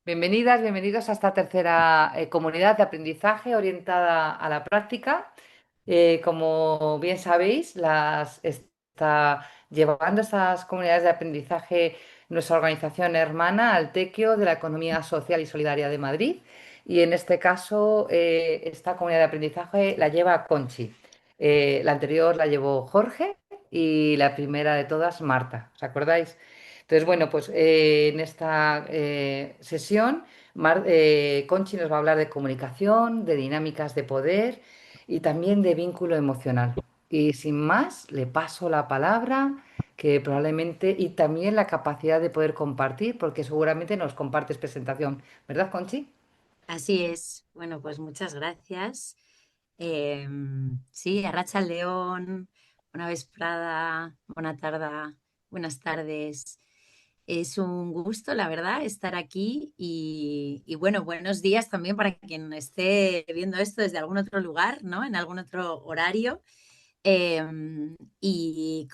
Bienvenidas, bienvenidos a esta tercera comunidad de aprendizaje orientada a la práctica. Como bien sabéis, las está llevando estas comunidades de aprendizaje nuestra organización hermana Altequio de la Economía Social y Solidaria de Madrid. Y en este caso, esta comunidad de aprendizaje la lleva Conchi. La anterior la llevó Jorge y la primera de todas Marta. ¿Os acordáis? Entonces, bueno, pues en esta sesión Conchi nos va a hablar de comunicación, de dinámicas de poder y también de vínculo emocional. Y sin más, le paso la palabra, que probablemente, y también la capacidad de poder compartir, porque seguramente nos compartes presentación, ¿verdad, Conchi? Así es. Bueno, pues muchas gracias. Sí, Arracha León, una vesprada, buena tarde, buenas tardes. Es un gusto, la verdad, estar aquí y bueno, buenos días también para quien esté viendo esto desde algún otro lugar, ¿no? En algún otro horario. Y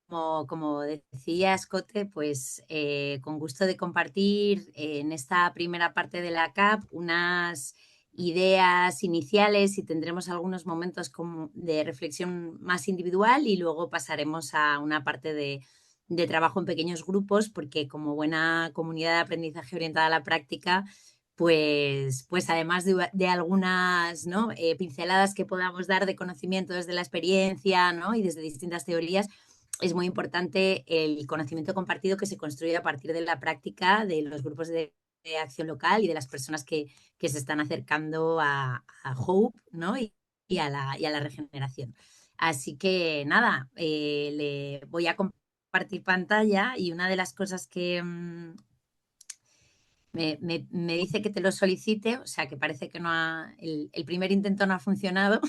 como decía Escote, pues con gusto de compartir en esta primera parte de la CAP unas ideas iniciales y tendremos algunos momentos de reflexión más individual y luego pasaremos a una parte de trabajo en pequeños grupos porque como buena comunidad de aprendizaje orientada a la práctica, pues además de algunas, ¿no? Pinceladas que podamos dar de conocimiento desde la experiencia, ¿no? Y desde distintas teorías, es muy importante el conocimiento compartido que se construye a partir de la práctica de los grupos de acción local y de las personas que se están acercando a Hope, ¿no? Y a la regeneración. Así que nada, le voy a compartir pantalla y una de las cosas que, me dice que te lo solicite, o sea que parece que el primer intento no ha funcionado.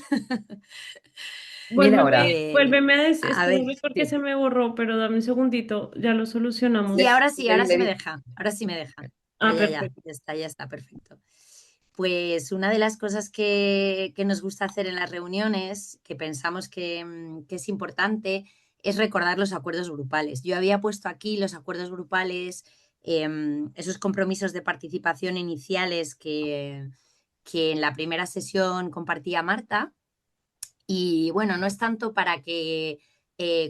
Viene ahora. Vuélveme a decir, A ver, espérame porque Sí. se me borró, pero dame un segundito, ya lo sí, solucionamos. ahora sí me deja, ahora sí me deja. Ah, perfecto. Ya está, perfecto. Pues una de las cosas que nos gusta hacer en las reuniones, que pensamos que es importante, es recordar los acuerdos grupales. Yo había puesto aquí los acuerdos grupales, esos compromisos de participación iniciales que en la primera sesión compartía Marta. Y bueno, no es tanto para que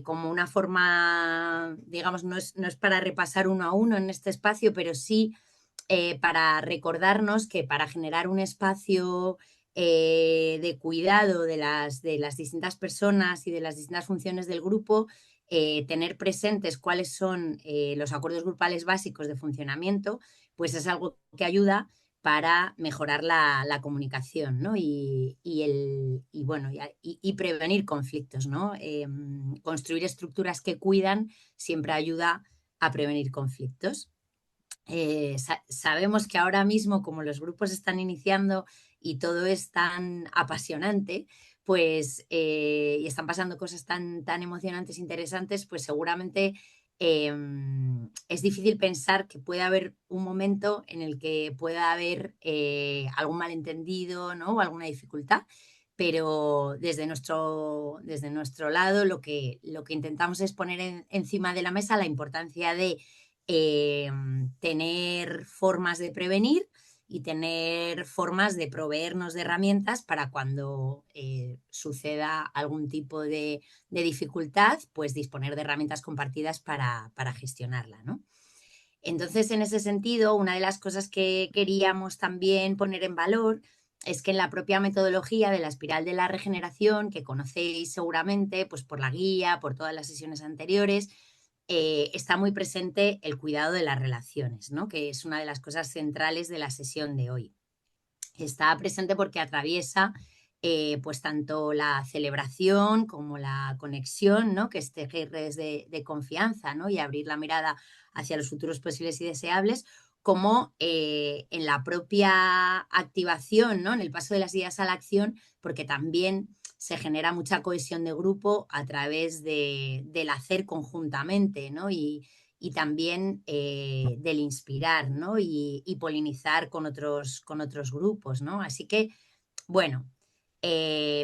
como una forma, digamos, no es para repasar uno a uno en este espacio, pero sí para recordarnos que para generar un espacio de cuidado de las distintas personas y de las distintas funciones del grupo, tener presentes cuáles son los acuerdos grupales básicos de funcionamiento, pues es algo que ayuda para mejorar la comunicación, ¿no? Bueno, y prevenir conflictos, ¿no? Construir estructuras que cuidan siempre ayuda a prevenir conflictos. Sabemos que ahora mismo, como los grupos están iniciando y todo es tan apasionante, pues, y están pasando cosas tan emocionantes, interesantes, pues seguramente eh, es difícil pensar que puede haber un momento en el que pueda haber algún malentendido, ¿no? O alguna dificultad. Pero desde nuestro lado lo que intentamos es poner encima de la mesa la importancia de eh, tener formas de prevenir y tener formas de proveernos de herramientas para cuando suceda algún tipo de dificultad, pues disponer de herramientas compartidas para gestionarla, ¿no? Entonces, en ese sentido, una de las cosas que queríamos también poner en valor es que en la propia metodología de la espiral de la regeneración, que conocéis seguramente, pues por la guía, por todas las sesiones anteriores, está muy presente el cuidado de las relaciones, ¿no? Que es una de las cosas centrales de la sesión de hoy. Está presente porque atraviesa pues tanto la celebración como la conexión, ¿no? Que es tejer redes de confianza, ¿no? Y abrir la mirada hacia los futuros posibles y deseables, como en la propia activación, ¿no? En el paso de las ideas a la acción, porque también se genera mucha cohesión de grupo a través del hacer conjuntamente, ¿no? Y también del inspirar, ¿no? Y polinizar con otros grupos, ¿no? Así que, bueno,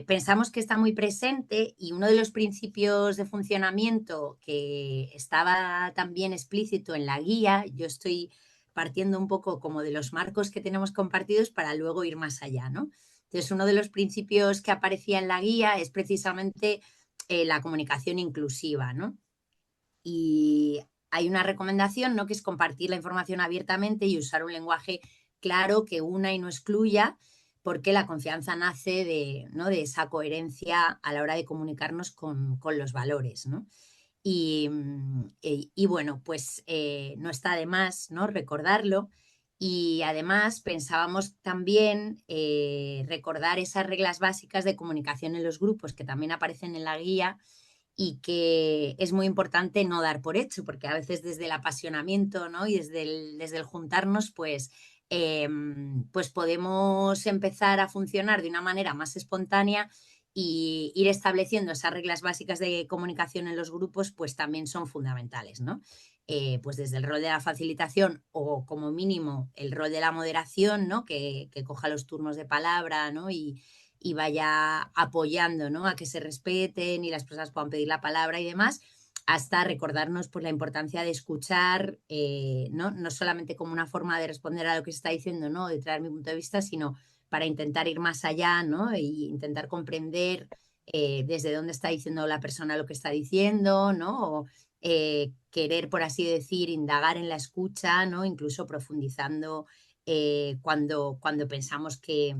pensamos que está muy presente y uno de los principios de funcionamiento que estaba también explícito en la guía, yo estoy partiendo un poco como de los marcos que tenemos compartidos para luego ir más allá, ¿no? Entonces, uno de los principios que aparecía en la guía es precisamente la comunicación inclusiva, ¿no? Y hay una recomendación, ¿no?, que es compartir la información abiertamente y usar un lenguaje claro que una y no excluya, porque la confianza nace de, ¿no?, de esa coherencia a la hora de comunicarnos con los valores, ¿no? Y bueno, pues no está de más, ¿no?, recordarlo. Y además pensábamos también recordar esas reglas básicas de comunicación en los grupos que también aparecen en la guía y que es muy importante no dar por hecho, porque a veces desde el apasionamiento, ¿no?, y desde el juntarnos, pues podemos empezar a funcionar de una manera más espontánea y ir estableciendo esas reglas básicas de comunicación en los grupos, pues también son fundamentales, ¿no? Pues desde el rol de la facilitación o como mínimo el rol de la moderación, ¿no?, que coja los turnos de palabra, ¿no?, y vaya apoyando, ¿no?, a que se respeten y las personas puedan pedir la palabra y demás, hasta recordarnos pues, la importancia de escuchar, ¿no? No solamente como una forma de responder a lo que se está diciendo, ¿no?, de traer mi punto de vista, sino para intentar ir más allá, ¿no?, e intentar comprender desde dónde está diciendo la persona lo que está diciendo, ¿no?, o querer, por así decir, indagar en la escucha, ¿no?, incluso profundizando cuando pensamos que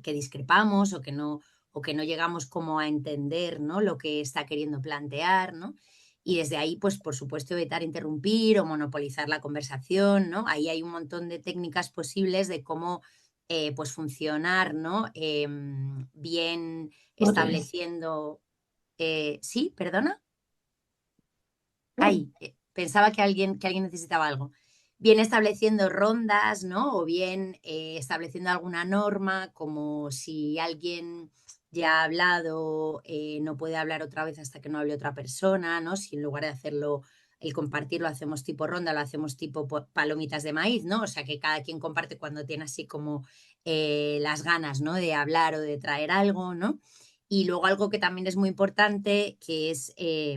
discrepamos o que no llegamos como a entender, ¿no?, lo que está queriendo plantear, ¿no? Y desde ahí, pues por supuesto, evitar interrumpir o monopolizar la conversación, ¿no? Ahí hay un montón de técnicas posibles de cómo pues funcionar, ¿no? Bien Vale. estableciendo... ¿Sí? ¿Perdona? Ay, pensaba que alguien necesitaba algo. Bien estableciendo rondas, ¿no? O bien estableciendo alguna norma, como si alguien ya ha hablado, no puede hablar otra vez hasta que no hable otra persona, ¿no? Si en lugar de hacerlo, el compartir lo hacemos tipo ronda, lo hacemos tipo palomitas de maíz, ¿no? O sea, que cada quien comparte cuando tiene así como las ganas, ¿no?, de hablar o de traer algo, ¿no? Y luego algo que también es muy importante, que es,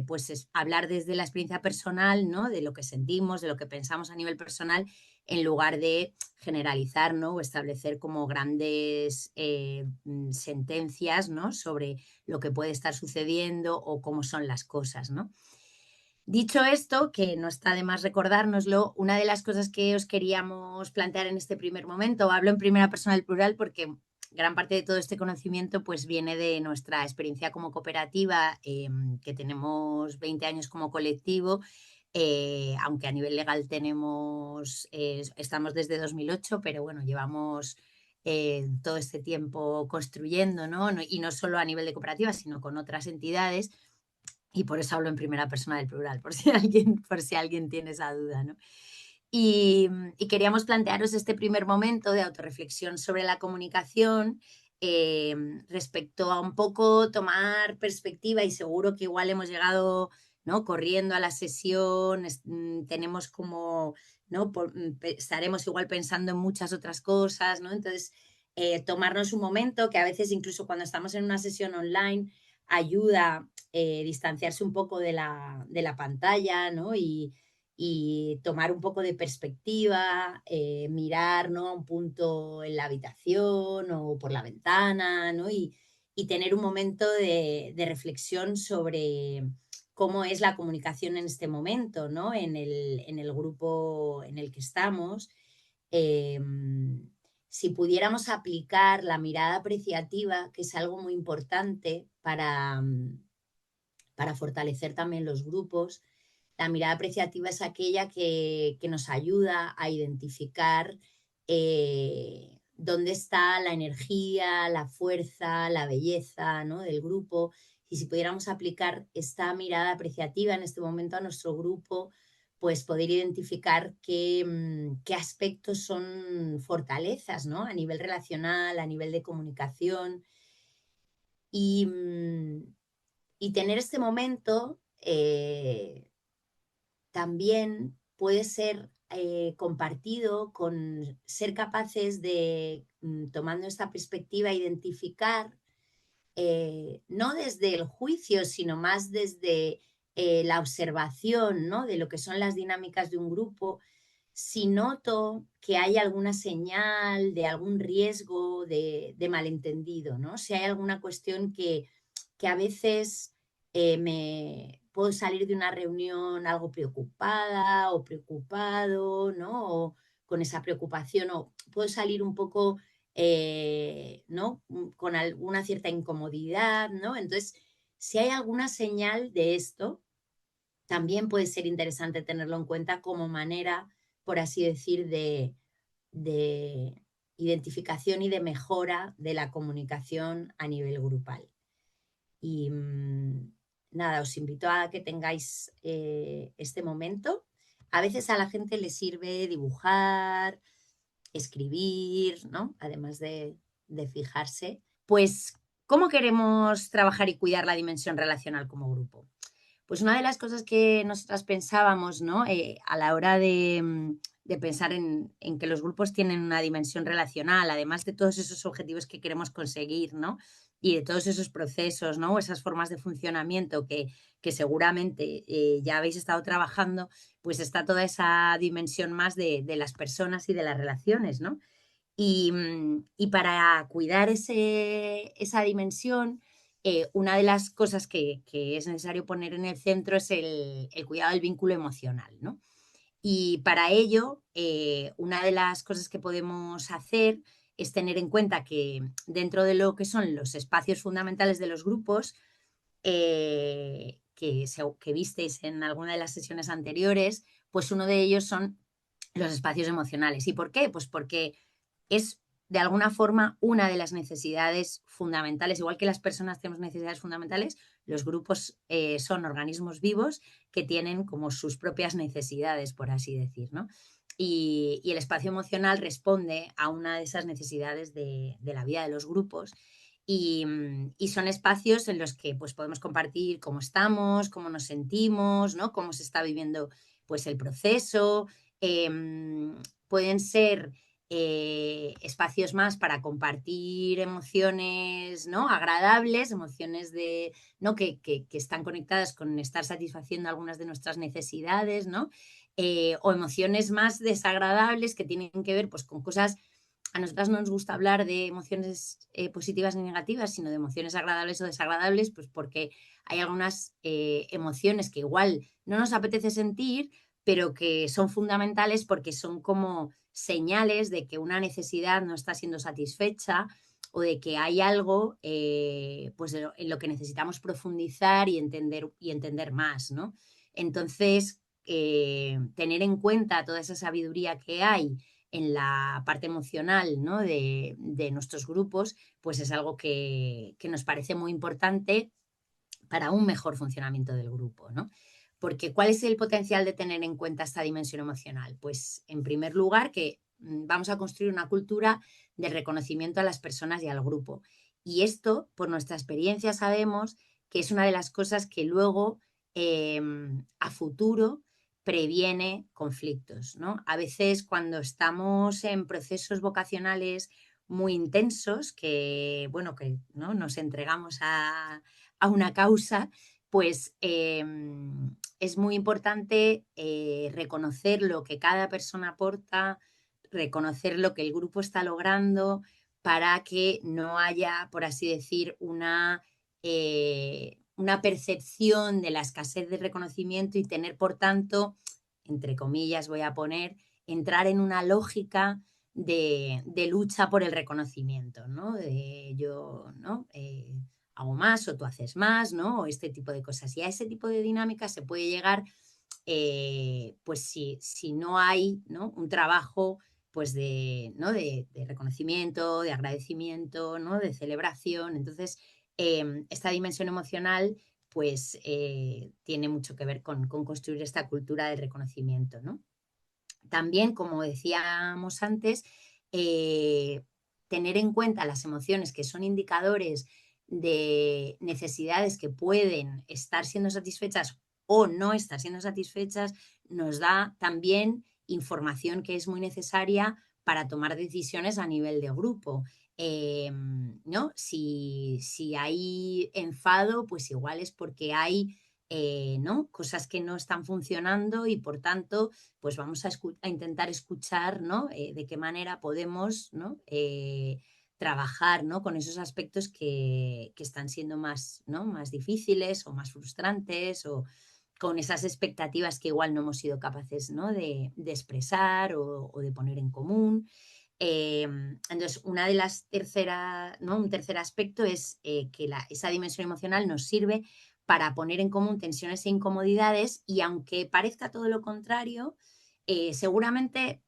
pues hablar desde la experiencia personal, ¿no?, de lo que sentimos, de lo que pensamos a nivel personal, en lugar de generalizar, ¿no?, o establecer como grandes sentencias, ¿no?, sobre lo que puede estar sucediendo o cómo son las cosas, ¿no? Dicho esto, que no está de más recordárnoslo, una de las cosas que os queríamos plantear en este primer momento, hablo en primera persona del plural porque gran parte de todo este conocimiento pues viene de nuestra experiencia como cooperativa, que tenemos 20 años como colectivo, aunque a nivel legal estamos desde 2008, pero bueno, llevamos todo este tiempo construyendo, ¿no? Y no solo a nivel de cooperativa, sino con otras entidades. Y por eso hablo en primera persona del plural, por si alguien tiene esa duda, ¿no? Y queríamos plantearos este primer momento de autorreflexión sobre la comunicación respecto a un poco tomar perspectiva, y seguro que igual hemos llegado, ¿no?, corriendo a la sesión, tenemos como, ¿no?, estaremos igual pensando en muchas otras cosas, ¿no? Entonces, tomarnos un momento, que a veces incluso cuando estamos en una sesión online ayuda distanciarse un poco de la pantalla, ¿no? Y tomar un poco de perspectiva, mirar, ¿no?, a un punto en la habitación o por la ventana, ¿no? Y tener un momento de reflexión sobre cómo es la comunicación en este momento, ¿no?, en el grupo en el que estamos. Eh, si pudiéramos aplicar la mirada apreciativa, que es algo muy importante para fortalecer también los grupos. La mirada apreciativa es aquella que nos ayuda a identificar dónde está la energía, la fuerza, la belleza, ¿no?, del grupo. Y si pudiéramos aplicar esta mirada apreciativa en este momento a nuestro grupo, pues poder identificar qué aspectos son fortalezas, ¿no?, a nivel relacional, a nivel de comunicación. Y, y tener este momento también puede ser compartido con ser capaces de, tomando esta perspectiva, identificar, no desde el juicio, sino más desde la observación, ¿no?, de lo que son las dinámicas de un grupo, si noto que hay alguna señal de algún riesgo de malentendido, ¿no? Si hay alguna cuestión que a veces me puedo salir de una reunión algo preocupada o preocupado, ¿no? O con esa preocupación, o puedo salir un poco, ¿no? Con alguna cierta incomodidad, ¿no? Entonces, si hay alguna señal de esto, también puede ser interesante tenerlo en cuenta como manera, por así decir, de identificación y de mejora de la comunicación a nivel grupal. Y nada, os invito a que tengáis este momento. A veces a la gente le sirve dibujar, escribir, ¿no? Además de fijarse. Pues, ¿cómo queremos trabajar y cuidar la dimensión relacional como grupo? Pues una de las cosas que nosotras pensábamos, ¿no? A la hora de pensar en que los grupos tienen una dimensión relacional, además de todos esos objetivos que queremos conseguir, ¿no? Y de todos esos procesos, ¿no? Esas formas de funcionamiento que seguramente ya habéis estado trabajando, pues está toda esa dimensión más de las personas y de las relaciones, ¿no? Y para cuidar esa dimensión, una de las cosas que es necesario poner en el centro es el cuidado del vínculo emocional, ¿no? Y para ello, una de las cosas que podemos hacer es tener en cuenta que dentro de lo que son los espacios fundamentales de los grupos, que visteis en alguna de las sesiones anteriores, pues uno de ellos son los espacios emocionales. ¿Y por qué? Pues porque es de alguna forma una de las necesidades fundamentales. Igual que las personas tenemos necesidades fundamentales, los grupos son organismos vivos que tienen como sus propias necesidades, por así decir, ¿no? Y el espacio emocional responde a una de esas necesidades de la vida de los grupos. Y son espacios en los que pues, podemos compartir cómo estamos, cómo nos sentimos, ¿no? Cómo se está viviendo pues, el proceso. Pueden ser espacios más para compartir emociones, ¿no? Agradables, emociones ¿no? que están conectadas con estar satisfaciendo algunas de nuestras necesidades, ¿no? O emociones más desagradables que tienen que ver pues, con cosas. A nosotras no nos gusta hablar de emociones positivas ni negativas, sino de emociones agradables o desagradables, pues porque hay algunas emociones que igual no nos apetece sentir, pero que son fundamentales porque son como señales de que una necesidad no está siendo satisfecha o de que hay algo pues en lo que necesitamos profundizar y entender más, ¿no? Entonces, tener en cuenta toda esa sabiduría que hay en la parte emocional, ¿no? de nuestros grupos, pues es algo que nos parece muy importante para un mejor funcionamiento del grupo, ¿no? Porque ¿cuál es el potencial de tener en cuenta esta dimensión emocional? Pues en primer lugar que vamos a construir una cultura de reconocimiento a las personas y al grupo. Y esto, por nuestra experiencia, sabemos que es una de las cosas que luego a futuro previene conflictos, ¿no? A veces cuando estamos en procesos vocacionales muy intensos, que, bueno, que ¿no? nos entregamos a una causa, pues es muy importante reconocer lo que cada persona aporta, reconocer lo que el grupo está logrando para que no haya, por así decir, una percepción de la escasez de reconocimiento y tener, por tanto, entre comillas voy a poner, entrar en una lógica de lucha por el reconocimiento, ¿no? De yo, ¿no? Hago más o tú haces más, ¿no? O este tipo de cosas. Y a ese tipo de dinámica se puede llegar, pues si no hay, ¿no? Un trabajo pues ¿no? de reconocimiento, de agradecimiento, ¿no? De celebración. Entonces, esta dimensión emocional pues tiene mucho que ver con construir esta cultura de reconocimiento, ¿no? También, como decíamos antes, tener en cuenta las emociones que son indicadores de necesidades que pueden estar siendo satisfechas o no estar siendo satisfechas, nos da también información que es muy necesaria para tomar decisiones a nivel de grupo. ¿No? Si hay enfado, pues igual es porque hay ¿no? Cosas que no están funcionando y por tanto, pues vamos a intentar escuchar, ¿no? De qué manera podemos, ¿no? Trabajar, ¿no? Con esos aspectos que están siendo más, ¿no? Más difíciles o más frustrantes o con esas expectativas que igual no hemos sido capaces, ¿no? de expresar o de poner en común. Entonces, una de las terceras, ¿no? Un tercer aspecto es que esa dimensión emocional nos sirve para poner en común tensiones e incomodidades y aunque parezca todo lo contrario, seguramente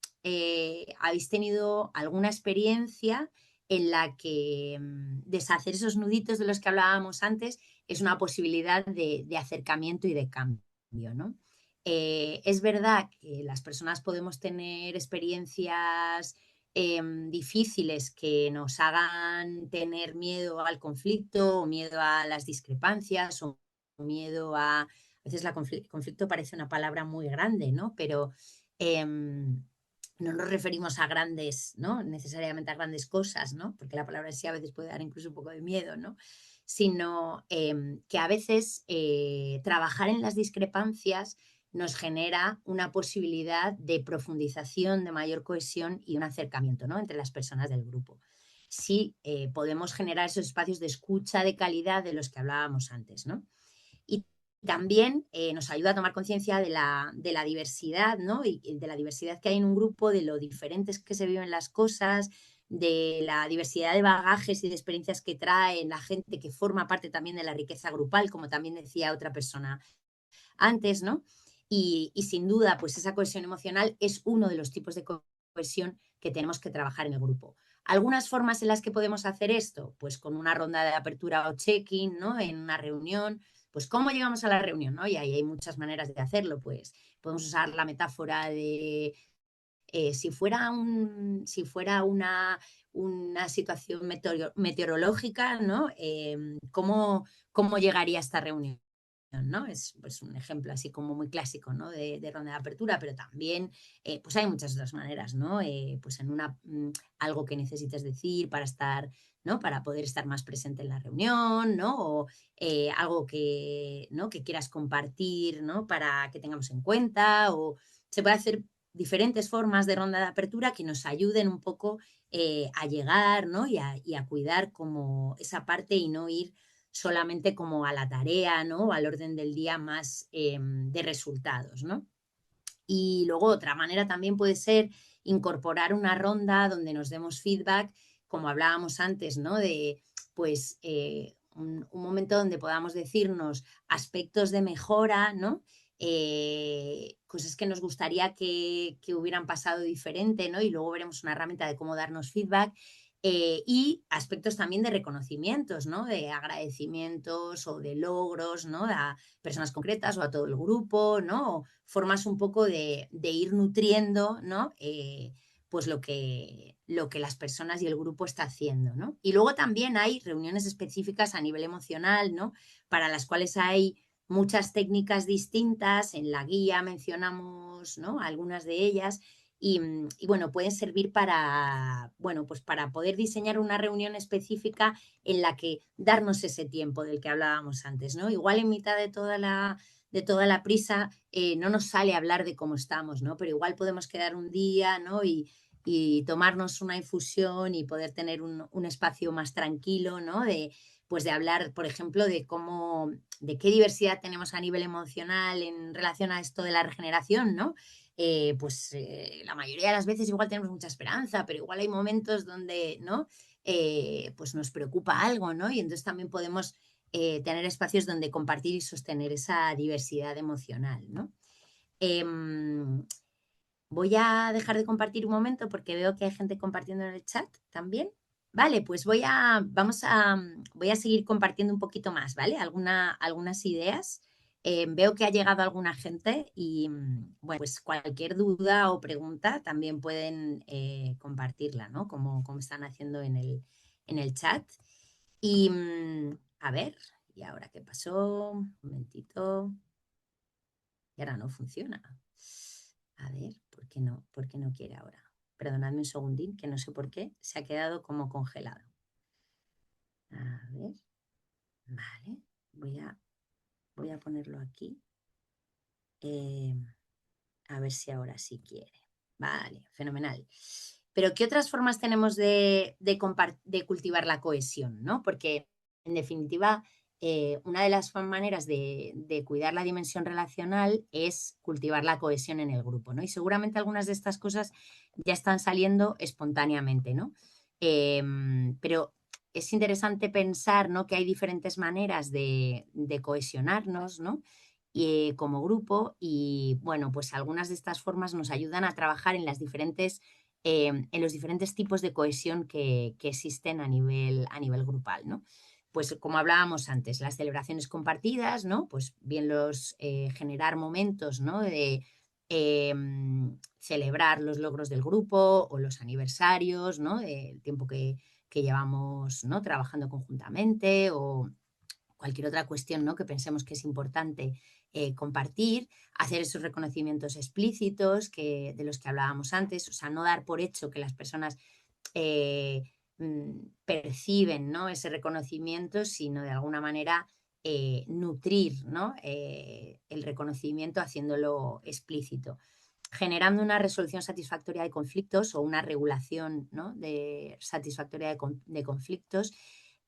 habéis tenido alguna experiencia en la que deshacer esos nuditos de los que hablábamos antes es una posibilidad de acercamiento y de cambio, ¿no? Es verdad que las personas podemos tener experiencias difíciles que nos hagan tener miedo al conflicto o miedo a las discrepancias o miedo a veces conflicto parece una palabra muy grande, ¿no? Pero no nos referimos a grandes, ¿no? Necesariamente a grandes cosas, ¿no? Porque la palabra en sí a veces puede dar incluso un poco de miedo, ¿no? Sino que a veces trabajar en las discrepancias nos genera una posibilidad de profundización, de mayor cohesión y un acercamiento, ¿no? Entre las personas del grupo. Sí, podemos generar esos espacios de escucha de calidad de los que hablábamos antes, ¿no? Y también nos ayuda a tomar conciencia de la diversidad, ¿no? Y de la diversidad que hay en un grupo, de lo diferentes que se viven las cosas, de la diversidad de bagajes y de experiencias que traen la gente que forma parte también de la riqueza grupal, como también decía otra persona antes, ¿no? Y sin duda, pues esa cohesión emocional es uno de los tipos de cohesión que tenemos que trabajar en el grupo. Algunas formas en las que podemos hacer esto, pues con una ronda de apertura o check-in, ¿no? En una reunión, pues cómo llegamos a la reunión, ¿no? Y ahí hay muchas maneras de hacerlo, pues podemos usar la metáfora de si fuera una situación meteorológica, ¿no? ¿Cómo llegaría a esta reunión? ¿No? Es pues, un ejemplo así como muy clásico, ¿no? de ronda de apertura, pero también pues hay muchas otras maneras, ¿no? Pues en algo que necesites decir para estar, ¿no? Para poder estar más presente en la reunión, ¿no? O algo que, ¿no? que quieras compartir, ¿no? Para que tengamos en cuenta, o se puede hacer diferentes formas de ronda de apertura que nos ayuden un poco a llegar, ¿no? y a cuidar como esa parte y no ir solamente como a la tarea, ¿no? O al orden del día más de resultados, ¿no? Y luego otra manera también puede ser incorporar una ronda donde nos demos feedback, como hablábamos antes, ¿no? De pues un momento donde podamos decirnos aspectos de mejora, ¿no? Cosas que nos gustaría que hubieran pasado diferente, ¿no? Y luego veremos una herramienta de cómo darnos feedback. Y aspectos también de reconocimientos, ¿no? De agradecimientos o de logros, ¿no? A personas concretas o a todo el grupo, ¿no? O formas un poco de ir nutriendo, ¿no? Pues lo que las personas y el grupo está haciendo, ¿no? Y luego también hay reuniones específicas a nivel emocional, ¿no? Para las cuales hay muchas técnicas distintas, en la guía mencionamos, ¿no? Algunas de ellas, y bueno, pueden servir para, bueno, pues para poder diseñar una reunión específica en la que darnos ese tiempo del que hablábamos antes, ¿no? Igual en mitad de toda la prisa no nos sale hablar de cómo estamos, ¿no? Pero igual podemos quedar un día, ¿no? Y tomarnos una infusión y poder tener un espacio más tranquilo, ¿no? Pues de hablar, por ejemplo, de cómo, de qué diversidad tenemos a nivel emocional en relación a esto de la regeneración, ¿no? La mayoría de las veces igual tenemos mucha esperanza, pero igual hay momentos donde, ¿no? Pues nos preocupa algo, ¿no? Y entonces también podemos tener espacios donde compartir y sostener esa diversidad emocional, ¿no? Em, Voy a dejar de compartir un momento porque veo que hay gente compartiendo en el chat también. Vale, pues voy a seguir compartiendo un poquito más, ¿vale? Algunas ideas. Veo que ha llegado alguna gente y, bueno, pues cualquier duda o pregunta también pueden compartirla, ¿no? Como están haciendo en el chat. Y, a ver, ¿y ahora qué pasó? Un momentito. Y ahora no funciona. A ver, ¿por qué no quiere ahora? Perdonadme un segundín, que no sé por qué, se ha quedado como congelado. A ver, vale, voy a Voy a ponerlo aquí. A ver si ahora sí quiere. Vale, fenomenal. Pero ¿qué otras formas tenemos de cultivar la cohesión, ¿no? Porque, en definitiva, una de las maneras de cuidar la dimensión relacional es cultivar la cohesión en el grupo, ¿no? Y seguramente algunas de estas cosas ya están saliendo espontáneamente, ¿no? Pero es interesante pensar, ¿no?, que hay diferentes maneras de cohesionarnos, ¿no?, como grupo, y bueno, pues algunas de estas formas nos ayudan a trabajar en los diferentes tipos de cohesión que existen a nivel grupal, ¿no? Pues como hablábamos antes, las celebraciones compartidas, ¿no? Pues bien generar momentos, ¿no?, de celebrar los logros del grupo o los aniversarios, ¿no?, del tiempo que llevamos, ¿no?, trabajando conjuntamente, o cualquier otra cuestión, ¿no?, que pensemos que es importante compartir, hacer esos reconocimientos explícitos de los que hablábamos antes, o sea, no dar por hecho que las personas eh, perciben, ¿no?, ese reconocimiento, sino de alguna manera nutrir, ¿no?, el reconocimiento haciéndolo explícito, generando una resolución satisfactoria de conflictos o una regulación, ¿no?, satisfactoria de conflictos.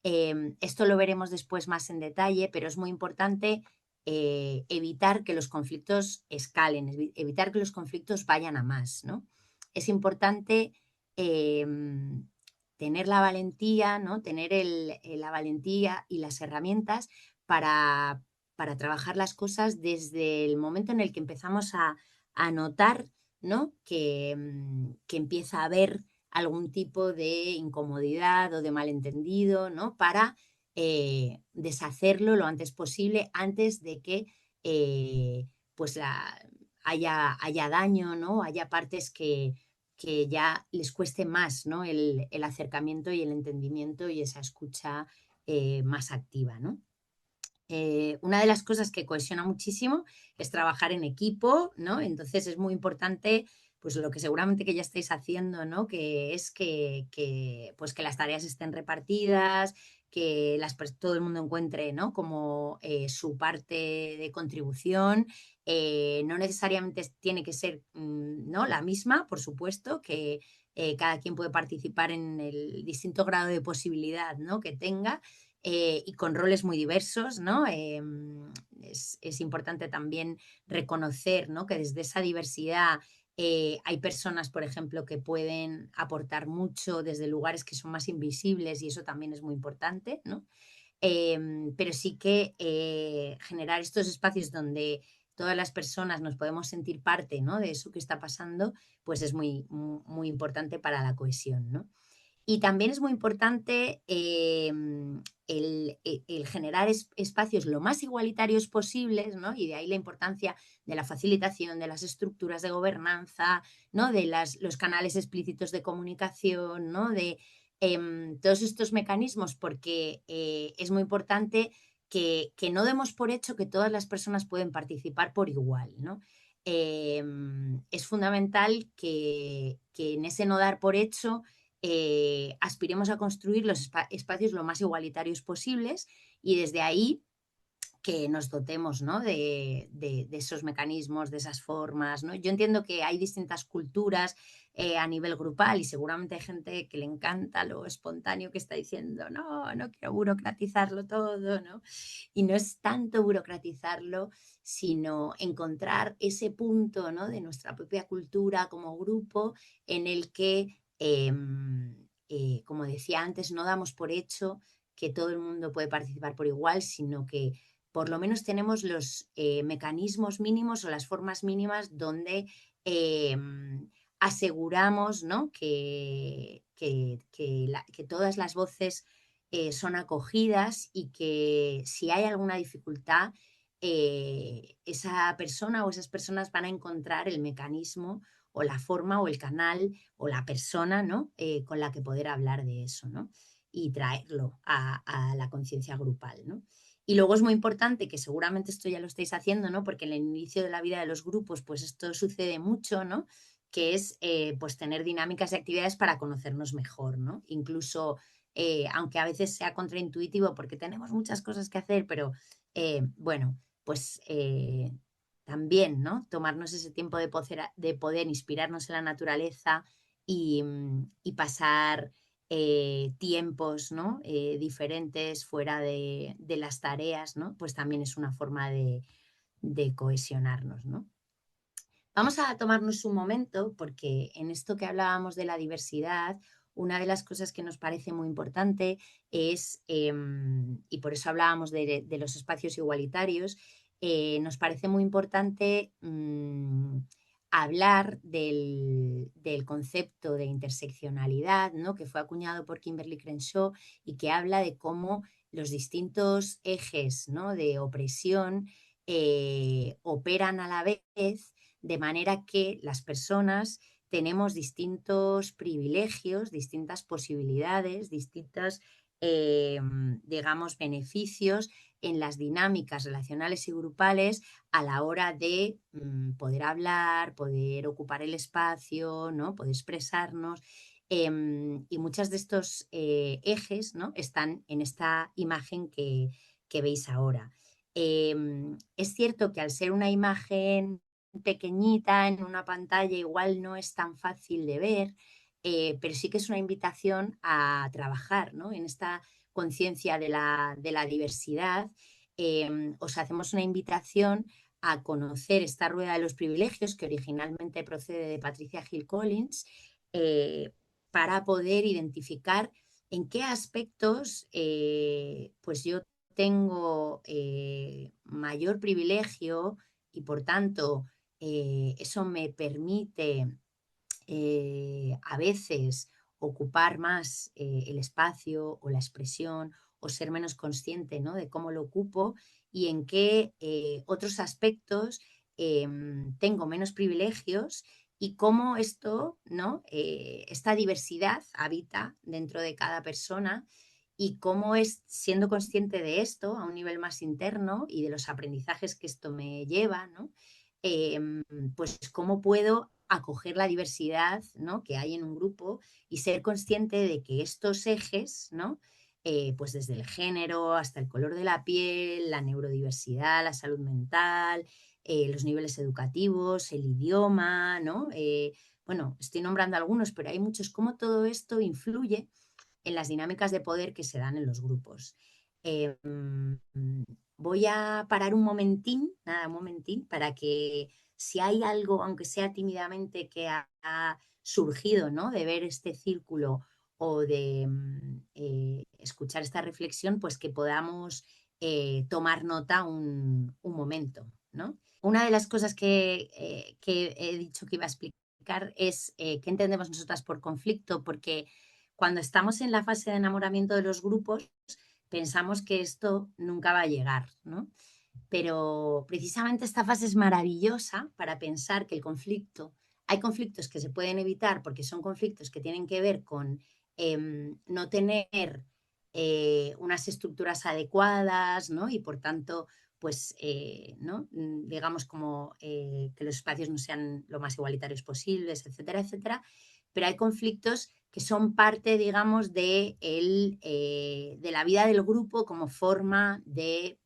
Esto lo veremos después más en detalle, pero es muy importante evitar que los conflictos escalen, evitar que los conflictos vayan a más, ¿no? Es importante eh, tener la valentía, ¿no?, tener la valentía y las herramientas para, trabajar las cosas desde el momento en el que empezamos a notar, ¿no?, que empieza a haber algún tipo de incomodidad o de malentendido, ¿no?, para deshacerlo lo antes posible, antes de que pues haya daño, ¿no?, haya partes que ya les cueste más, ¿no?, el acercamiento y el entendimiento y esa escucha más activa, ¿no? Una de las cosas que cohesiona muchísimo es trabajar en equipo, ¿no? Entonces es muy importante, pues lo que seguramente que ya estáis haciendo, ¿no?, que es pues que las tareas estén repartidas, que todo el mundo encuentre, ¿no?, como su parte de contribución. No necesariamente tiene que ser, ¿no?, la misma, por supuesto, que cada quien puede participar en el distinto grado de posibilidad, ¿no?, que tenga, y con roles muy diversos, ¿no? Es importante también reconocer, ¿no?, que desde esa diversidad hay personas, por ejemplo, que pueden aportar mucho desde lugares que son más invisibles, y eso también es muy importante, ¿no? Pero sí que generar estos espacios donde todas las personas nos podemos sentir parte, ¿no?, de eso que está pasando, pues es muy importante para la cohesión, ¿no? Y también es muy importante el generar espacios lo más igualitarios posibles, ¿no? Y de ahí la importancia de la facilitación, de las estructuras de gobernanza, ¿no?, de los canales explícitos de comunicación, ¿no?, de todos estos mecanismos, porque es muy importante que no demos por hecho que todas las personas pueden participar por igual, ¿no? Es fundamental que en ese no dar por hecho aspiremos a construir los espacios lo más igualitarios posibles, y desde ahí que nos dotemos, ¿no?, de esos mecanismos, de esas formas, ¿no? Yo entiendo que hay distintas culturas a nivel grupal, y seguramente hay gente que le encanta lo espontáneo, que está diciendo, no, no quiero burocratizarlo todo, ¿no? Y no es tanto burocratizarlo, sino encontrar ese punto, ¿no?, de nuestra propia cultura como grupo en el que, como decía antes, no damos por hecho que todo el mundo puede participar por igual, sino que por lo menos tenemos los mecanismos mínimos o las formas mínimas donde eh, aseguramos, ¿no?, que todas las voces son acogidas, y que si hay alguna dificultad, esa persona o esas personas van a encontrar el mecanismo o la forma o el canal o la persona, ¿no?, con la que poder hablar de eso, ¿no?, y traerlo a la conciencia grupal, ¿no? Y luego es muy importante, que seguramente esto ya lo estáis haciendo, ¿no?, porque en el inicio de la vida de los grupos, pues esto sucede mucho, ¿no?, que es pues tener dinámicas y actividades para conocernos mejor, ¿no? Incluso, aunque a veces sea contraintuitivo porque tenemos muchas cosas que hacer, pero bueno, pues también, ¿no? Tomarnos ese tiempo de poder inspirarnos en la naturaleza y pasar tiempos, ¿no? Diferentes fuera de las tareas, ¿no? Pues también es una forma de cohesionarnos, ¿no? Vamos a tomarnos un momento porque en esto que hablábamos de la diversidad, una de las cosas que nos parece muy importante es, y por eso hablábamos de los espacios igualitarios, nos parece muy importante hablar del concepto de interseccionalidad, ¿no? Que fue acuñado por Kimberly Crenshaw y que habla de cómo los distintos ejes, ¿no? De opresión operan a la vez de manera que las personas tenemos distintos privilegios, distintas posibilidades, distintos, digamos, beneficios en las dinámicas relacionales y grupales a la hora de poder hablar, poder ocupar el espacio, ¿no? Poder expresarnos. Y muchos de estos ejes, ¿no? Están en esta imagen que veis ahora. Es cierto que al ser una imagen pequeñita en una pantalla igual no es tan fácil de ver, pero sí que es una invitación a trabajar, ¿no? En esta conciencia de la diversidad. Os hacemos una invitación a conocer esta rueda de los privilegios que originalmente procede de Patricia Hill Collins, para poder identificar en qué aspectos pues yo tengo mayor privilegio y por tanto eso me permite a veces ocupar más el espacio o la expresión o ser menos consciente, ¿no? De cómo lo ocupo y en qué otros aspectos tengo menos privilegios y cómo esto, ¿no? Esta diversidad habita dentro de cada persona y cómo es siendo consciente de esto a un nivel más interno y de los aprendizajes que esto me lleva, ¿no? Pues cómo puedo acoger la diversidad, ¿no? Que hay en un grupo y ser consciente de que estos ejes, ¿no? Pues desde el género hasta el color de la piel, la neurodiversidad, la salud mental, los niveles educativos, el idioma, ¿no? Bueno, estoy nombrando algunos, pero hay muchos. Cómo todo esto influye en las dinámicas de poder que se dan en los grupos. Eh, Voy a parar un momentín, nada, un momentín, para que si hay algo, aunque sea tímidamente, que ha surgido, ¿no? De ver este círculo o de escuchar esta reflexión, pues que podamos tomar nota un momento, ¿no? Una de las cosas que he dicho que iba a explicar es qué entendemos nosotras por conflicto, porque cuando estamos en la fase de enamoramiento de los grupos, pensamos que esto nunca va a llegar, ¿no? Pero precisamente esta fase es maravillosa para pensar que hay conflictos que se pueden evitar porque son conflictos que tienen que ver con no tener unas estructuras adecuadas, ¿no? Y por tanto, pues, ¿no? Digamos como que los espacios no sean lo más igualitarios posibles, etcétera, etcétera. Pero hay conflictos que son parte, digamos, de la vida del grupo como forma de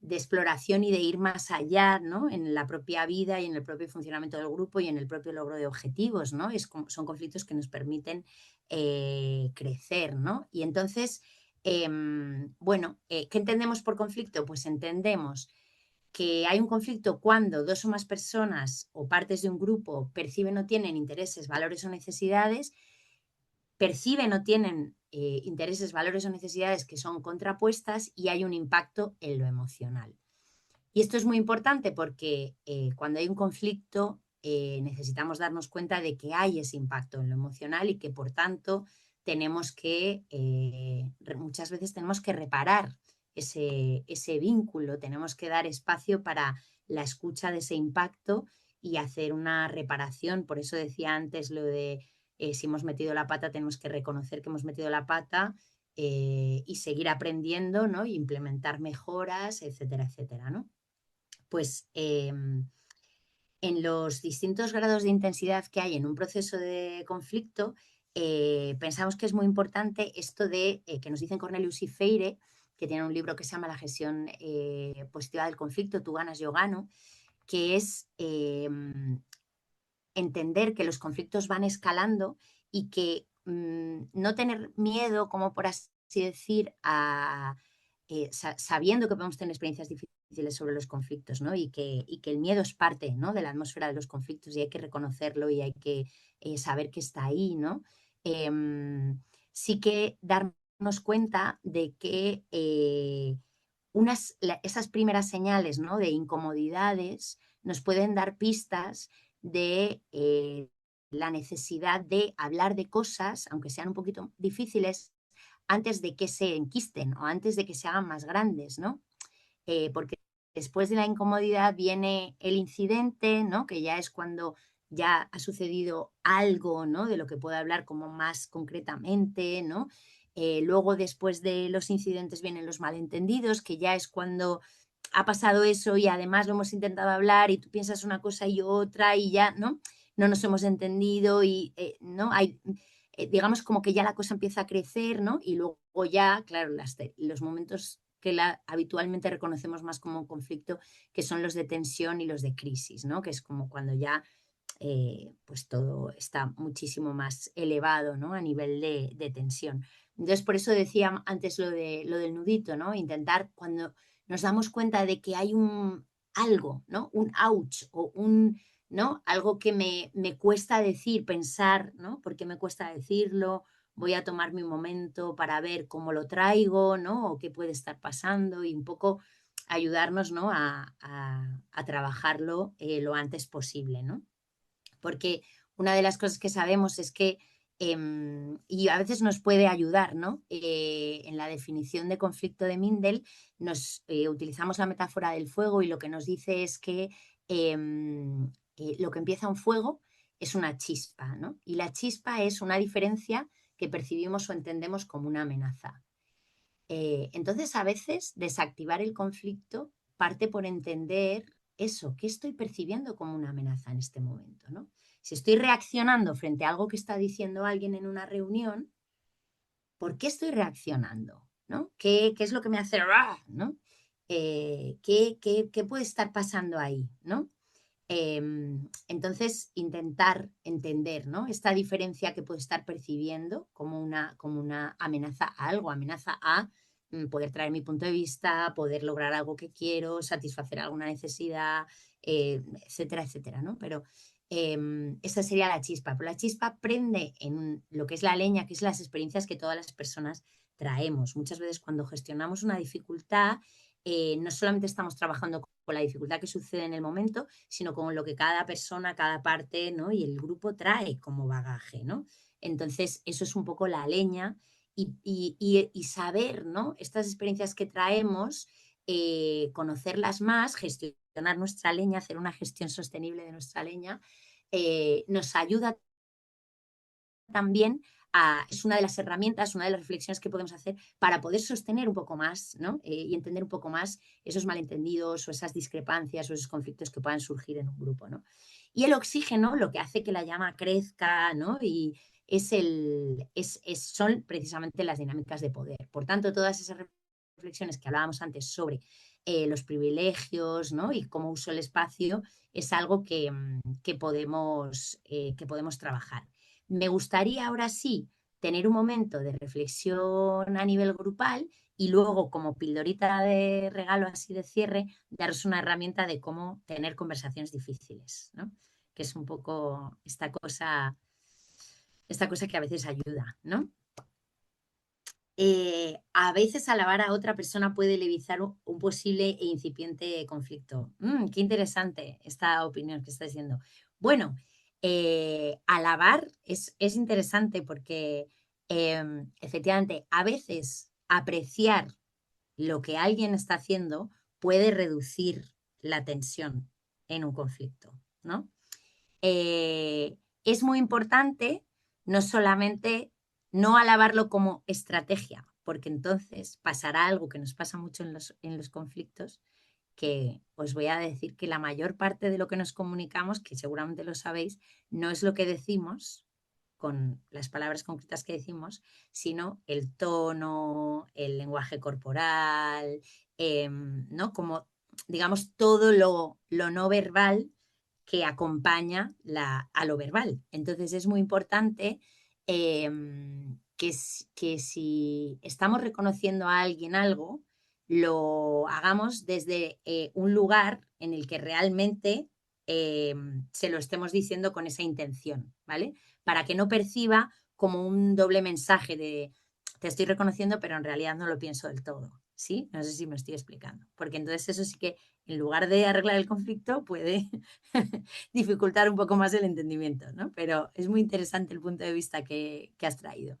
exploración y de ir más allá, ¿no? En la propia vida y en el propio funcionamiento del grupo y en el propio logro de objetivos, ¿no? Son conflictos que nos permiten crecer, ¿no? Y entonces, bueno, ¿qué entendemos por conflicto? Pues entendemos que hay un conflicto cuando dos o más personas o partes de un grupo perciben o tienen intereses, valores o necesidades, perciben o tienen intereses, valores o necesidades que son contrapuestas y hay un impacto en lo emocional. Y esto es muy importante porque cuando hay un conflicto necesitamos darnos cuenta de que hay ese impacto en lo emocional y que por tanto tenemos que, muchas veces tenemos que reparar ese vínculo, tenemos que dar espacio para la escucha de ese impacto y hacer una reparación. Por eso decía antes lo de si hemos metido la pata, tenemos que reconocer que hemos metido la pata y seguir aprendiendo, ¿no? Y implementar mejoras, etcétera, etcétera, ¿no? Pues en los distintos grados de intensidad que hay en un proceso de conflicto, pensamos que es muy importante esto de que nos dicen Cornelius y Freire, que tiene un libro que se llama La gestión positiva del conflicto, tú ganas, yo gano, que es entender que los conflictos van escalando y que no tener miedo, como por así decir, sabiendo que podemos tener experiencias difíciles sobre los conflictos, ¿no? Y que el miedo es parte, ¿no?, de la atmósfera de los conflictos y hay que reconocerlo y hay que saber que está ahí, ¿no? Sí que darnos cuenta de que esas primeras señales, ¿no?, de incomodidades nos pueden dar pistas de la necesidad de hablar de cosas, aunque sean un poquito difíciles, antes de que se enquisten o antes de que se hagan más grandes, ¿no? Porque después de la incomodidad viene el incidente, ¿no?, que ya es cuando ya ha sucedido algo, ¿no?, de lo que puedo hablar como más concretamente, ¿no? Luego, después de los incidentes, vienen los malentendidos, que ya es cuando ha pasado eso y además lo hemos intentado hablar y tú piensas una cosa y otra y ya, ¿no? No nos hemos entendido y, ¿no? Hay, digamos, como que ya la cosa empieza a crecer, ¿no? Y luego ya, claro, los momentos que habitualmente reconocemos más como un conflicto, que son los de tensión y los de crisis, ¿no? Que es como cuando ya pues todo está muchísimo más elevado, ¿no?, a nivel de tensión. Entonces, por eso decía antes lo del nudito, ¿no? Intentar, cuando nos damos cuenta de que hay algo, ¿no?, un ouch o ¿no?, algo que me cuesta decir, pensar, ¿no? ¿Por qué me cuesta decirlo? Voy a tomarme un momento para ver cómo lo traigo, ¿no?, o qué puede estar pasando y un poco ayudarnos, ¿no?, a trabajarlo lo antes posible, ¿no? Porque una de las cosas que sabemos es que, y a veces nos puede ayudar, ¿no? En la definición de conflicto de Mindel, utilizamos la metáfora del fuego y lo que nos dice es que lo que empieza un fuego es una chispa, ¿no? Y la chispa es una diferencia que percibimos o entendemos como una amenaza. Entonces, a veces desactivar el conflicto parte por entender eso, ¿qué estoy percibiendo como una amenaza en este momento, ¿no? Si estoy reaccionando frente a algo que está diciendo alguien en una reunión, ¿por qué estoy reaccionando? ¿No? ¿Qué es lo que me hace "Rah", ¿no? ¿Qué puede estar pasando ahí, ¿no? Entonces, intentar entender, ¿no?, esta diferencia que puedo estar percibiendo como una amenaza a algo, amenaza a poder traer mi punto de vista, poder lograr algo que quiero, satisfacer alguna necesidad, etcétera, etcétera, ¿no? Pero esa sería la chispa. Pero la chispa prende en lo que es la leña, que es las experiencias que todas las personas traemos. Muchas veces cuando gestionamos una dificultad, no solamente estamos trabajando con la dificultad que sucede en el momento, sino con lo que cada persona, cada parte, ¿no?, y el grupo trae como bagaje, ¿no? Entonces, eso es un poco la leña y saber, ¿no?, estas experiencias que traemos, conocerlas más, gestionar nuestra leña, hacer una gestión sostenible de nuestra leña, nos ayuda también es una de las herramientas, una de las reflexiones que podemos hacer para poder sostener un poco más, ¿no?, y entender un poco más esos malentendidos o esas discrepancias o esos conflictos que puedan surgir en un grupo, ¿no? Y el oxígeno, lo que hace que la llama crezca, ¿no?, y son precisamente las dinámicas de poder. Por tanto, todas esas reflexiones que hablábamos antes sobre los privilegios, ¿no?, y cómo uso el espacio, es algo que podemos trabajar. Me gustaría ahora sí tener un momento de reflexión a nivel grupal y luego, como pildorita de regalo así de cierre, daros una herramienta de cómo tener conversaciones difíciles, ¿no? Que es un poco esta cosa que a veces ayuda, ¿no? A veces alabar a otra persona puede levizar un posible e incipiente conflicto. Qué interesante esta opinión que estás diciendo. Bueno, alabar es interesante porque efectivamente a veces apreciar lo que alguien está haciendo puede reducir la tensión en un conflicto, ¿no? Es muy importante no solamente no alabarlo como estrategia, porque entonces pasará algo que nos pasa mucho en los conflictos, que os voy a decir que la mayor parte de lo que nos comunicamos, que seguramente lo sabéis, no es lo que decimos, con las palabras concretas que decimos, sino el tono, el lenguaje corporal, ¿no? Como, digamos, todo lo no verbal que acompaña a lo verbal. Entonces es muy importante que si estamos reconociendo a alguien algo, lo hagamos desde un lugar en el que realmente se lo estemos diciendo con esa intención, ¿vale? Para que no perciba como un doble mensaje de te estoy reconociendo, pero en realidad no lo pienso del todo, ¿sí? No sé si me estoy explicando, porque entonces eso sí que en lugar de arreglar el conflicto puede dificultar un poco más el entendimiento, ¿no? Pero es muy interesante el punto de vista que has traído.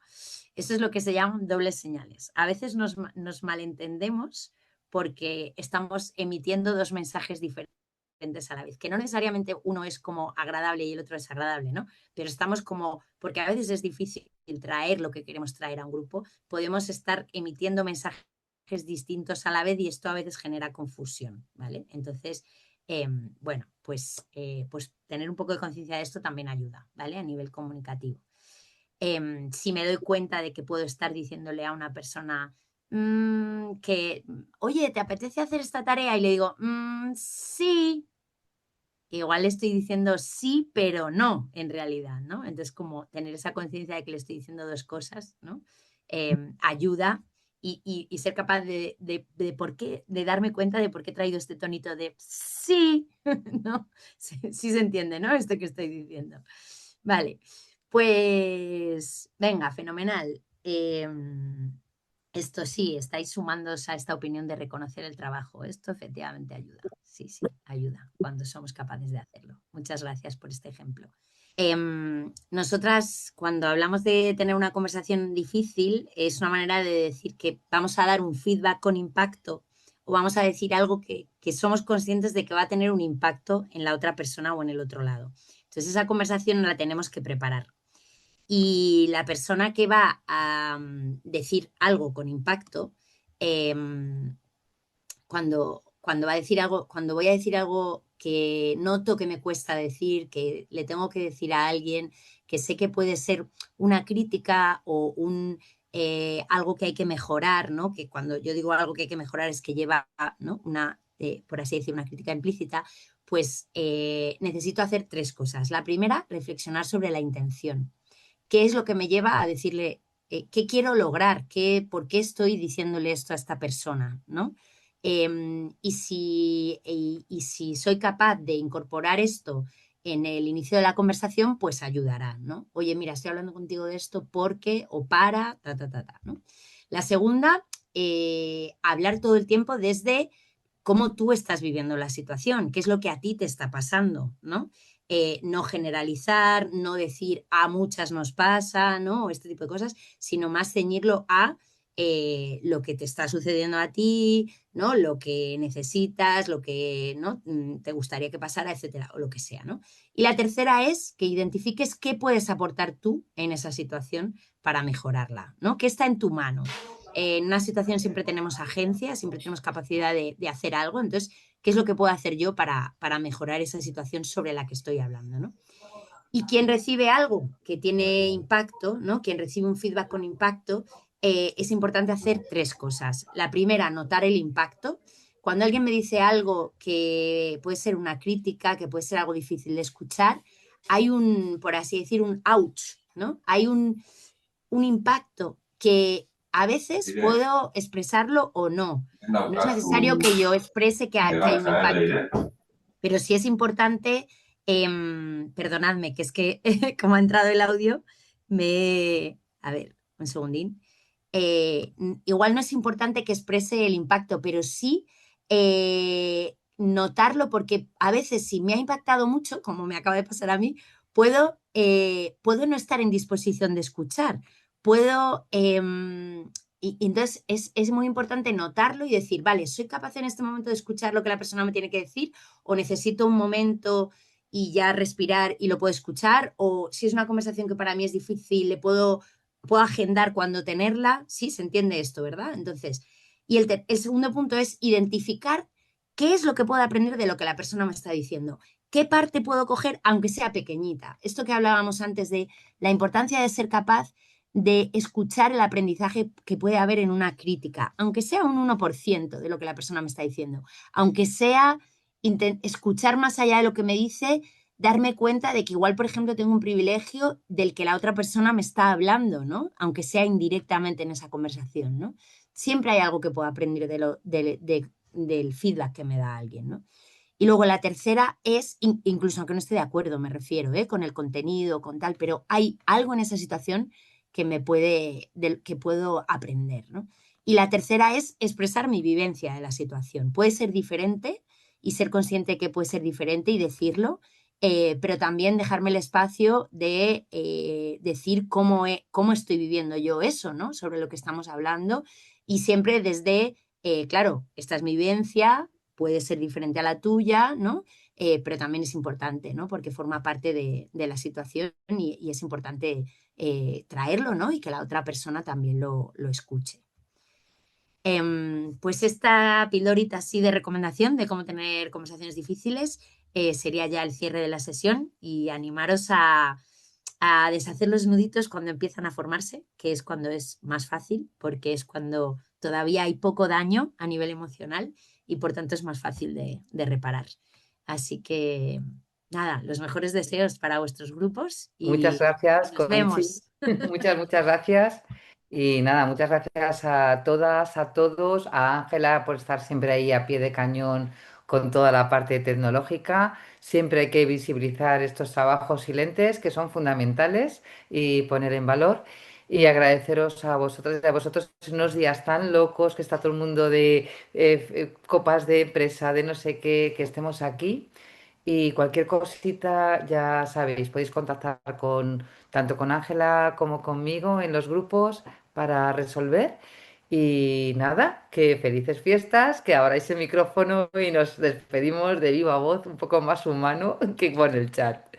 Eso es lo que se llaman dobles señales. A veces nos malentendemos porque estamos emitiendo dos mensajes diferentes a la vez, que no necesariamente uno es como agradable y el otro es agradable, ¿no? Pero estamos como, porque a veces es difícil traer lo que queremos traer a un grupo, podemos estar emitiendo mensajes distintos a la vez y esto a veces genera confusión, ¿vale? Entonces, bueno, pues tener un poco de conciencia de esto también ayuda, ¿vale? A nivel comunicativo. Si me doy cuenta de que puedo estar diciéndole a una persona que, oye, ¿te apetece hacer esta tarea? Y le digo, sí. Igual le estoy diciendo sí, pero no, en realidad, ¿no? Entonces, como tener esa conciencia de que le estoy diciendo dos cosas, ¿no? Ayuda y ser capaz de por qué, de darme cuenta de por qué he traído este tonito de sí, ¿no? Sí, sí se entiende, ¿no? Esto que estoy diciendo. Vale, pues venga, fenomenal. Esto sí, estáis sumándoos a esta opinión de reconocer el trabajo. Esto efectivamente ayuda. Sí, sí, ayuda cuando somos capaces de hacerlo. Muchas gracias por este ejemplo. Nosotras, cuando hablamos de tener una conversación difícil, es una manera de decir que vamos a dar un feedback con impacto o vamos a decir algo que somos conscientes de que va a tener un impacto en la otra persona o en el otro lado. Entonces, esa conversación la tenemos que preparar. Y la persona que va a decir algo con impacto, cuando va a decir algo, cuando voy a decir algo que noto que me cuesta decir, que le tengo que decir a alguien, que sé que puede ser una crítica o algo que hay que mejorar, ¿no? Que cuando yo digo algo que hay que mejorar es que lleva, ¿no? Por así decir, una crítica implícita, pues necesito hacer tres cosas. La primera, reflexionar sobre la intención. ¿Qué es lo que me lleva a decirle qué quiero lograr? ¿Por qué estoy diciéndole esto a esta persona? ¿No? Y si soy capaz de incorporar esto en el inicio de la conversación, pues ayudará, ¿no? Oye, mira, estoy hablando contigo de esto porque o para, ¿no? La segunda, hablar todo el tiempo desde cómo tú estás viviendo la situación, qué es lo que a ti te está pasando, ¿no? No generalizar, no decir a muchas nos pasa, ¿no? O este tipo de cosas, sino más ceñirlo a lo que te está sucediendo a ti, ¿no? Lo que necesitas, lo que ¿no? te gustaría que pasara, etcétera, o lo que sea, ¿no? Y la tercera es que identifiques qué puedes aportar tú en esa situación para mejorarla, ¿no? ¿Qué está en tu mano? En una situación siempre tenemos agencia, siempre tenemos capacidad de hacer algo, entonces, ¿qué es lo que puedo hacer yo para mejorar esa situación sobre la que estoy hablando, ¿no? Y quien recibe algo que tiene impacto, ¿no? Quien recibe un feedback con impacto, es importante hacer tres cosas. La primera, notar el impacto. Cuando alguien me dice algo que puede ser una crítica, que puede ser algo difícil de escuchar, hay por así decir, un ouch, ¿no? Hay un impacto que a veces puedo expresarlo o no. No es necesario que yo exprese que hay un impacto, pero sí es importante, perdonadme, que es que como ha entrado el audio, a ver, un segundín. Igual no es importante que exprese el impacto, pero sí notarlo porque a veces si me ha impactado mucho, como me acaba de pasar a mí, puedo no estar en disposición de escuchar. Puedo... y entonces es muy importante notarlo y decir, vale, soy capaz en este momento de escuchar lo que la persona me tiene que decir o necesito un momento y ya respirar y lo puedo escuchar, o si es una conversación que para mí es difícil, puedo agendar cuando tenerla. Sí, se entiende esto, ¿verdad? Entonces, y el segundo punto es identificar qué es lo que puedo aprender de lo que la persona me está diciendo. ¿qué parte puedo coger, aunque sea pequeñita? Esto que hablábamos antes de la importancia de ser capaz de escuchar el aprendizaje que puede haber en una crítica, aunque sea un 1% de lo que la persona me está diciendo, aunque sea escuchar más allá de lo que me dice, darme cuenta de que igual, por ejemplo, tengo un privilegio del que la otra persona me está hablando, ¿no? Aunque sea indirectamente en esa conversación, ¿no? Siempre hay algo que puedo aprender del feedback que me da alguien, ¿no? Y luego la tercera es, incluso aunque no esté de acuerdo, me refiero, con el contenido, con tal, pero hay algo en esa situación que que puedo aprender, ¿no? Y la tercera es expresar mi vivencia de la situación. Puede ser diferente y ser consciente que puede ser diferente y decirlo, pero también dejarme el espacio de decir cómo estoy viviendo yo eso, ¿no? Sobre lo que estamos hablando y siempre desde, claro, esta es mi vivencia, puede ser diferente a la tuya, ¿no? Pero también es importante, ¿no? Porque forma parte de la situación y es importante traerlo, ¿no? Y que la otra persona también lo escuche. Pues esta pildorita así de recomendación de cómo tener conversaciones difíciles sería ya el cierre de la sesión y animaros a deshacer los nuditos cuando empiezan a formarse, que es cuando es más fácil, porque es cuando todavía hay poco daño a nivel emocional y por tanto es más fácil de reparar. Así que nada, los mejores deseos para vuestros grupos Muchas y gracias, nos Conchi. vemos. Muchas gracias. Y nada, muchas gracias a todas, a todos, a Ángela por estar siempre ahí a pie de cañón con toda la parte tecnológica. Siempre hay que visibilizar estos trabajos silentes que son fundamentales y poner en valor. Y agradeceros a vosotros y a vosotros en unos días tan locos que está todo el mundo de copas de empresa, de no sé qué, que estemos aquí. Y cualquier cosita, ya sabéis, podéis contactar tanto con Ángela como conmigo en los grupos para resolver. Y nada, que felices fiestas, que abráis el micrófono y nos despedimos de viva voz, un poco más humano que con el chat.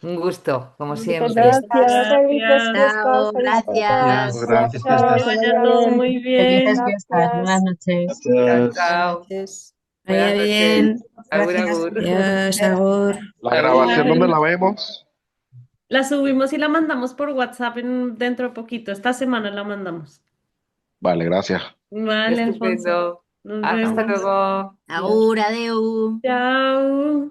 Un gusto, como Muchas siempre. Gracias, gracias. felices fiestas, Chao, felices Adiós, fiestas. gracias. gracias, Chao, Que que fiestas. vaya vaya todo bien. muy Felices bien. fiestas, buenas Gracias. noches. Chao, Gracias. Buenas chao. noches. Buenas Vaya noches. bien. Agur, Gracias. agur. Adiós, Agur. La grabación, Agur. ¿dónde la Bye. vemos? La subimos y la mandamos por WhatsApp dentro de poquito. Esta semana la mandamos. Vale, gracias. Vale, Alfonso. Estupendo. Nos Hasta vemos. luego. Adiós. Agur, adeu. Chao.